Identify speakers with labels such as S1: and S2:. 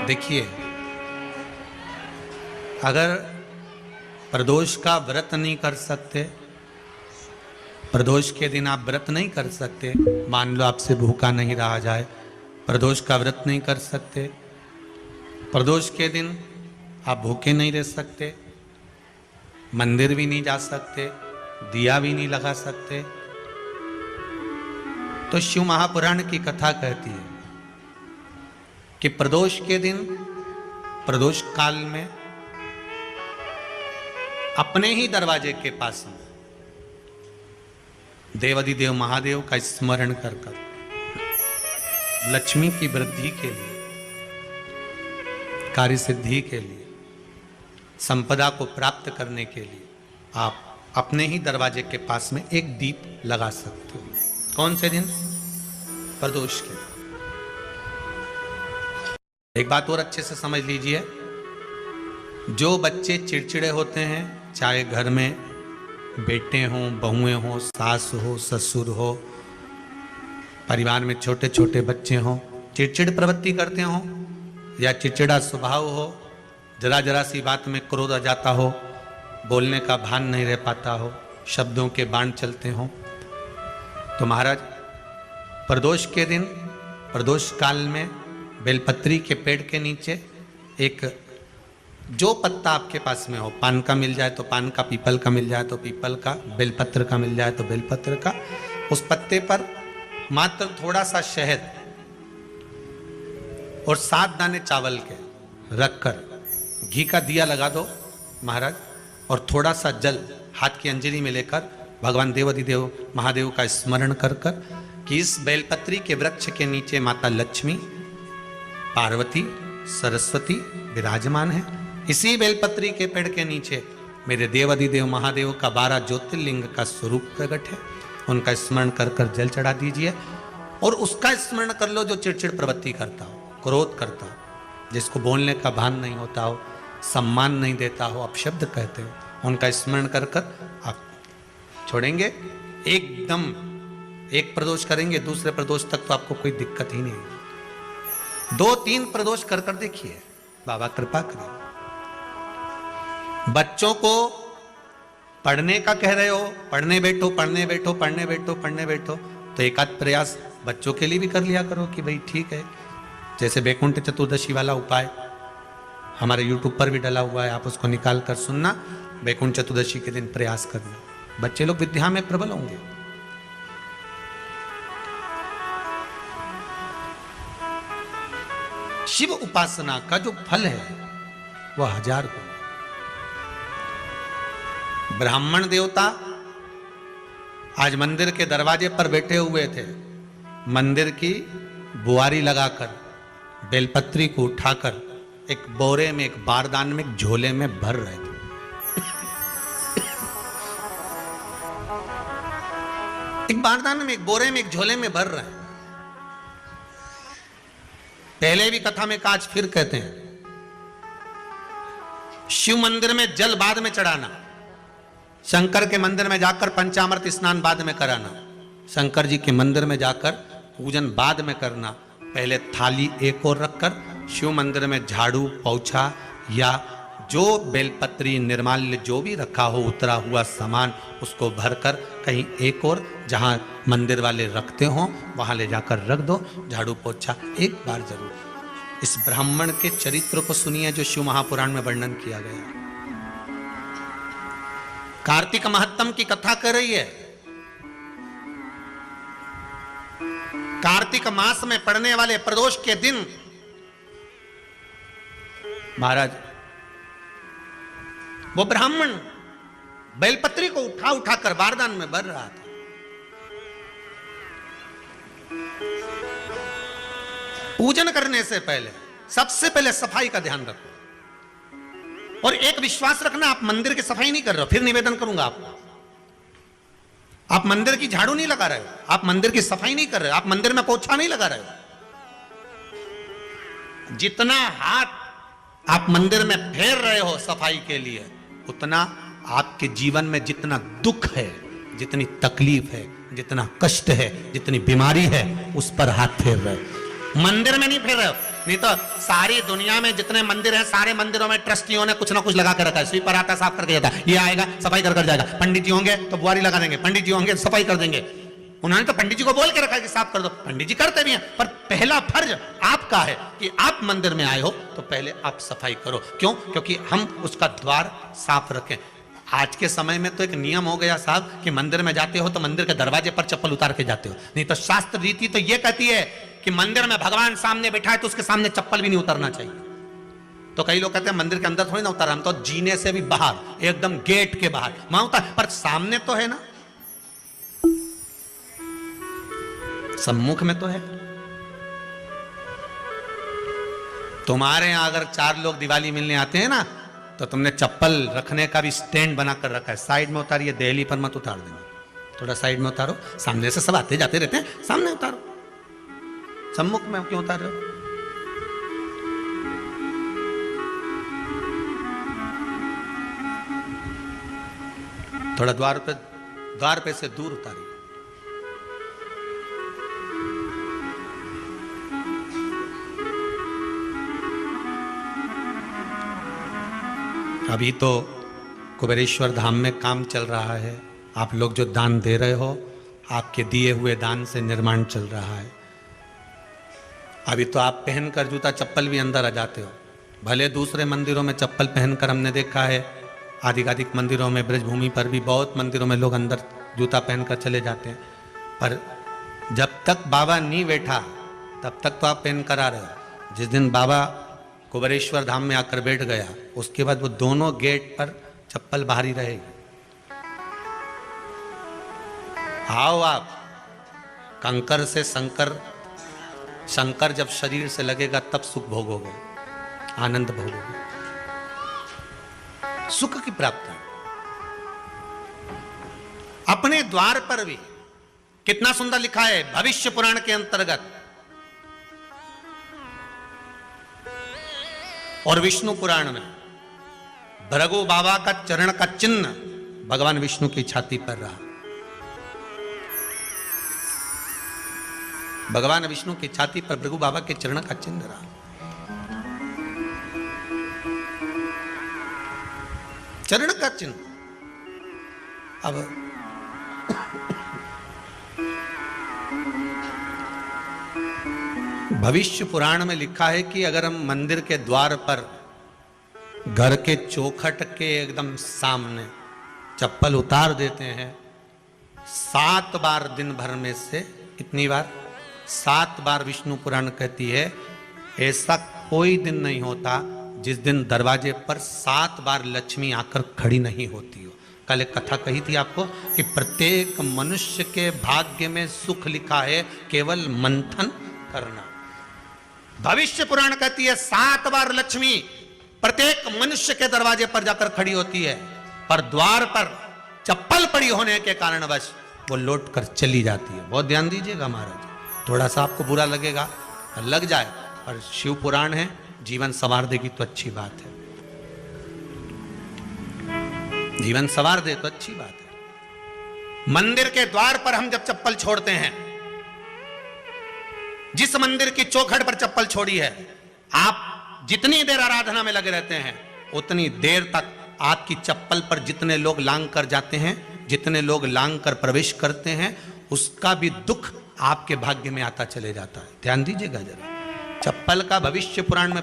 S1: देखिए, अगर प्रदोष का व्रत नहीं कर सकते, प्रदोष के दिन आप व्रत नहीं कर सकते, मान लो आपसे भूखा नहीं रहा जाए, प्रदोष का व्रत नहीं कर सकते, प्रदोष के दिन आप भूखे नहीं रह सकते, मंदिर भी नहीं जा सकते, दिया भी नहीं लगा सकते, तो शिव महापुराण की कथा कहती है कि प्रदोष के दिन, प्रदोष काल में अपने ही दरवाजे के पास देवाधिदेव महादेव का स्मरण कर लक्ष्मी की वृद्धि के लिए, कार्य सिद्धि के लिए, संपदा को प्राप्त करने के लिए आप अपने ही दरवाजे के पास में एक दीप लगा सकते हो। कौन से दिन? प्रदोष के। एक बात और अच्छे से समझ लीजिए, जो बच्चे चिड़चिड़े होते हैं, चाहे घर में बेटे हों, बहुएं हों, सास हो, ससुर हो, परिवार में छोटे छोटे बच्चे हों, चिड़चिड़ प्रवृत्ति करते हों या चिड़चिड़ा स्वभाव हो, जरा जरा सी बात में क्रोध आ जाता हो, बोलने का भान नहीं रह पाता हो, शब्दों के बाण चलते हों, तो महाराज प्रदोष के दिन, प्रदोष काल में बेलपत्री के पेड़ के नीचे एक, जो पत्ता आपके पास में हो, पान का मिल जाए तो पान का, पीपल का मिल जाए तो पीपल का, बेलपत्र का मिल जाए तो बेलपत्र का, उस पत्ते पर मात्र थोड़ा सा शहद और 7 दाने चावल के रखकर घी का दिया लगा दो महाराज, और थोड़ा सा जल हाथ की अंजलि में लेकर भगवान देवाधिदेव महादेव का स्मरण कर कर कि इस बेलपत्री के वृक्ष के नीचे माता लक्ष्मी, पार्वती, सरस्वती विराजमान है, इसी बेलपत्री के पेड़ के नीचे मेरे देवाधिदेव महादेव का 12 ज्योतिर्लिंग का स्वरूप प्रकट है, उनका स्मरण कर कर जल चढ़ा दीजिए। और उसका स्मरण कर लो जो चिड़चिड़ प्रवृत्ति करता हो, क्रोध करता हो, जिसको बोलने का भान नहीं होता हो, सम्मान नहीं देता हो, अपशब्द कहते हो, उनका स्मरण कर कर आप छोड़ेंगे। एकदम एक प्रदोष करेंगे, दूसरे प्रदोष तक तो आपको कोई दिक्कत ही नहीं। 2-3 प्रदोष कर कर देखिए, बाबा कृपा करें। बच्चों को पढ़ने का कह रहे हो, पढ़ने बैठो, पढ़ने बैठो, पढ़ने बैठो, पढ़ने बैठो, तो एक आध प्रयास बच्चों के लिए भी कर लिया करो कि भाई ठीक है, जैसे वैकुंठ चतुर्दशी वाला उपाय हमारे YouTube पर भी डला हुआ है, आप उसको निकाल कर सुनना, वैकुंठ चतुर्दशी के दिन प्रयास करना, बच्चे लोग विद्या में प्रबल होंगे। शिव उपासना का जो फल है वह 1000 गुना। ब्राह्मण देवता आज मंदिर के दरवाजे पर बैठे हुए थे, मंदिर की बुआरी लगाकर बेलपत्री को उठाकर एक बोरे में, एक बारदान में, एक झोले में भर रहे थे। एक बारदान में, एक बोरे में, एक झोले में भर रहे हैं। पहले भी कथा में काज फिर कहते हैं, शिव मंदिर में जल बाद में चढ़ाना, शंकर के मंदिर में जाकर पंचामृत स्नान बाद में कराना, शंकर जी के मंदिर में जाकर पूजन बाद में करना, पहले थाली एक और रखकर शिव मंदिर में झाड़ू, पोछा या जो बेलपत्री, निर्माल्य जो भी रखा हो, उतरा हुआ सामान, उसको भरकर कहीं एक और जहां मंदिर वाले रखते हो वहां ले जाकर रख दो, झाड़ू पोछा एक बार जरूर। इस ब्राह्मण के चरित्र को सुनिए जो शिव महापुराण में वर्णन किया गया। कार्तिक महत्तम की कथा कर रही है। कार्तिक मास में पड़ने वाले प्रदोष के दिन महाराज वो ब्राह्मण बेलपत्री को उठा उठा कर बारदान में भर रहा था। पूजन करने से पहले सबसे पहले सफाई का ध्यान रखो, और एक विश्वास रखना, आप मंदिर की सफाई नहीं कर रहे हो, फिर निवेदन करूंगा आपको, आप मंदिर की झाड़ू नहीं लगा रहे हो, आप मंदिर की सफाई नहीं कर रहे हो, आप मंदिर में पोछा नहीं लगा रहे हो। जितना हाथ आप मंदिर में फेर रहे हो सफाई के लिए, उतना आपके जीवन में जितना दुख है, जितनी तकलीफ है, जितना कष्ट है, जितनी बीमारी है, उस पर हाथ फेर रहे हो। मंदिर में नहीं फेर रहे हो, नहीं तो सारी दुनिया में जितने मंदिर हैं, सारे मंदिरों में ट्रस्टियों ने कुछ ना कुछ लगा कर रखा है। स्वीपर आता है, साफ करके जाता है, ये आएगा सफाई कर जाएगा, पंडित जी होंगे तो बुआरी लगा देंगे, पंडित जी होंगे सफाई कर देंगे। उन्होंने तो पंडित जी को बोल के रखा है कि साफ कर दो, पंडित जी करते भी हैं, पर पहला फर्ज आपका है कि आप मंदिर में आए हो तो पहले आप सफाई करो। क्यों? क्योंकि हम उसका द्वार साफ रखें। आज के समय में तो एक नियम हो गया साहब कि मंदिर में जाते हो तो मंदिर के दरवाजे पर चप्पल उतार के जाते हो, नहीं तो शास्त्र रीति तो यह कहती है कि मंदिर में भगवान सामने बैठा है तो उसके सामने चप्पल भी नहीं उतारना चाहिए। तो कई लोग कहते हैं मंदिर के अंदर थोड़ी ना उतारा, हम तो जीने से भी बाहर, एकदम गेट के बाहर वहां उतार, पर सामने तो है ना, सम्मुख में तो है। तुम्हारे यहां अगर 4 लोग दिवाली मिलने आते हैं ना तो तुमने चप्पल रखने का भी स्टैंड बनाकर रखा है, साइड में उतारिए, दहली पर मत उतार देना, थोड़ा साइड में उतारो। सामने से सब आते जाते रहते हैं, सामने उतारो, सम्मुख में क्यों उतार रहे हो? थोड़ा द्वार पे से दूर उतारिए। अभी तो कुबेरेश्वर धाम में काम चल रहा है, आप लोग जो दान दे रहे हो, आपके दिए हुए दान से निर्माण चल रहा है। अभी तो आप पहनकर जूता चप्पल भी अंदर आ जाते हो, भले दूसरे मंदिरों में चप्पल पहनकर हमने देखा है, आधिकाधिक मंदिरों में, ब्रजभूमि पर भी बहुत मंदिरों में लोग अंदर जूता पहनकर चले जाते हैं, पर जब तक बाबा नहीं बैठा तब तक तो आप पहन कर आ रहे हो। जिस दिन बाबा कुबेरेश्वर धाम में आकर बैठ गया उसके बाद वो दोनों गेट पर चप्पल बाहर ही रहेगी। आओ आप, कंकर से शंकर जब शरीर से लगेगा तब सुख भोगोगे, आनंद भोगोगे, सुख की प्राप्ति। अपने द्वार पर भी कितना सुंदर लिखा है भविष्य पुराण के अंतर्गत, और विष्णु पुराण में भृगु बाबा का चरण का चिन्ह भगवान विष्णु की छाती पर रहा। भगवान विष्णु की छाती पर भृगु बाबा के चरण का चिन्ह रहा। चरण का चिन्ह। अब भविष्य पुराण में लिखा है कि अगर हम मंदिर के द्वार पर घर के चौखट के एकदम सामने चप्पल उतार देते हैं, 7 बार दिन भर में से, कितनी बार? 7 बार विष्णु पुराण कहती है ऐसा कोई दिन नहीं होता जिस दिन दरवाजे पर 7 बार लक्ष्मी आकर खड़ी नहीं होती हो। कल एक कथा कही थी आपको कि प्रत्येक मनुष्य के भाग्य में सुख लिखा है, केवल मंथन करना। भविष्य पुराण कहती है 7 बार लक्ष्मी प्रत्येक मनुष्य के दरवाजे पर जाकर खड़ी होती है, पर द्वार पर चप्पल पड़ी होने के कारणवश वो लौट कर चली जाती है। बहुत ध्यान दीजिएगा महाराज, थोड़ा सा आपको बुरा लगेगा, लग जाए, पर शिव पुराण है, जीवन संवार देगी तो अच्छी बात है, जीवन संवार दे तो अच्छी बात है। मंदिर के द्वार पर हम जब चप्पल छोड़ते हैं, जिस मंदिर की चौखट पर चप्पल छोड़ी है, आप जितनी देर आराधना में लगे रहते हैं उतनी देर तक आपकी चप्पल पर जितने लोग लांग कर जाते हैं, जितने लोग लांग कर प्रवेश करते हैं, उसका भी दुख आपके भाग्य में आता चले जाता है। ध्यान दीजिएगा जरा, चप्पल का भविष्य पुराण में